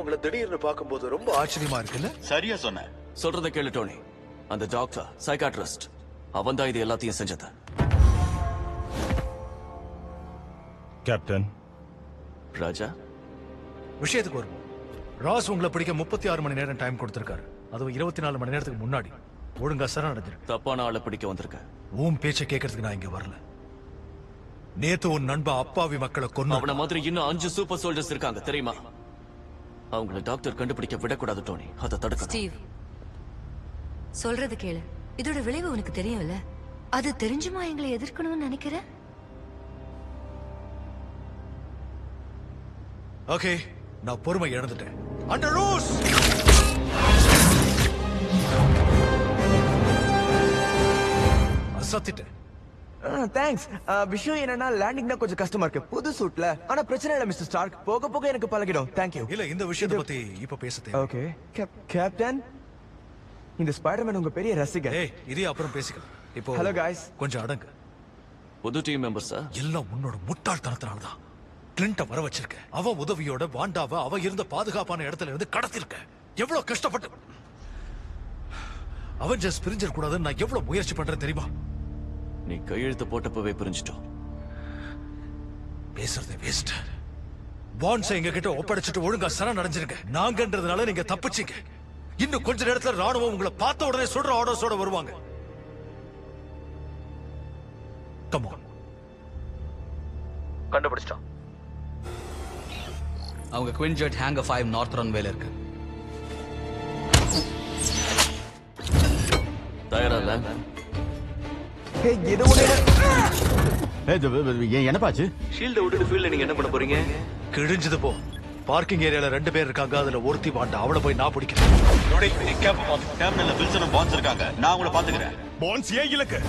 உங்களை திடீர்னு பார்க்கும்போது ரொம்ப ஆச்சரியமா இருக்குல்ல? சரியா சொன்ன. சொல்றத கேளு டோனி. அந்த டாக்டர் சைக்காட்ரிஸ்ட் அவன் தான் இது எல்லாத்தையும் செஞ்சது. கேப்டன் ராஜா, விஷயத்துக்கு வருவோம். ராஸ் உங்களை பிடிக்க 36 மணி நேரம் டைம் கொடுத்திருக்காரு. அதுவும் 24 மணி நேரத்துக்கு முன்னாடி. ஒழுங்கா சரணடைஞ்சிரு. தப்பான ஆளை பிடிக்க வந்திருக்க. உன் பேச்சை கேட்கறதுக்கு நான் இங்க வரல. நேத்து உன் நண்பா அப்பாவி மக்களை கொன்னு. அவன மாதிரி இன்னும் 5 சூப்பர் சோல்ஜர்ஸ் இருக்காங்க தெரியுமா? அவங்கள டாக்டர் கண்டுபிடிக்க விடக்கூடாது டோனி. அதை தடுக்க. ஸ்டீவ், சொல்றது கேளு. இதோட விளைவு உனக்கு தெரியும்ல. அது தெரிஞ்சுமா எங்களை எதிர்க்கணும்னு நினைக்கிற? ஓகே, நான் பொறுமை இழந்துட்டேன். அண்டர் ரூஸ் சத்திட்டேன். தேங்க்ஸ். விஷயம் என்னன்னா லேண்டிங் தான் கொஞ்சம் கஷ்டமா இருக்கு புது சூட்ல. ஆனா பிரச்சனை இல்ல மிஸ்டர் ஸ்டார்க், போக போக எனக்கு பழகிடும். Thank you. இல்ல, இந்த விஷயத்தை பத்தி இப்ப பேச. ஓகே கேப்டன், இந்த ஸ்பைடர்மேன் உங்க பெரிய ரசிகர். ஏய், இதே அப்புறம் பேசிக்கலாம். இப்போ ஹலோ காய்ஸ், கொஞ்சம் அடங்கு. புது டீம் மெம்பர்ஸா? எல்லாம் உன்னோட முட்டாள்தனத்தினால தான். கிளின்ட்ட வர வச்சிருக்க. அவ உதவியோட வாண்டாவ அவ இருந்த பாதுகாப்பான இடத்துல இருந்து கடத்திருக்க. எவ்வளவு கஷ்டப்பட்டு அவெஞ்சர்ஸ் பிரிஞ்சிட கூடாதுன்னு நான் எவ்வளவு முயற்சி பண்றேன் தெரியுமா? நீ கையெழுத்து போட்டப்பவே புரிஞ்சிட்டோம். பேசுறதே வேஸ்ட். பாண்ட்ஸை எங்க கிட்ட ஒப்படைச்சிட்டு ஒழுங்கா சரணடைஞ்சிருங்க. நாங்கன்றதுனால நீங்க தப்பிச்சீங்க. இன்னும் கொஞ்ச நேரத்துல ராணுவம் உங்களை பார்த்த உடனே சொல்ற ஆர்டர்ஸோட வருவாங்க. Come on. கண்டுபிடிச்சிட்டோம். அவங்க குவின்ஜெட் ஹேங்கர் 5 நார்த் ரன்வேல இருக்கு. தயாரா இல்ல? என்னப்பாச்சு? ஷீல்ட விட்டுட்டு ஃபீல்ட்ல நீங்க என்ன பண்ண போறீங்க? கிழிஞ்சது போ. பார்க்கிங் ஏரியால 2 பேர் இருக்காங்க. அதுல ஒருத்தி வாண்டா. அவளை போய் நான் பிடிக்கிறேன். டெர்மினல்ல வில்சனும் பான்ஸ் இருக்காங்க. நான் உங்களை பாத்துக்கிறேன். பான்ஸ் ஏன் இலக்கு?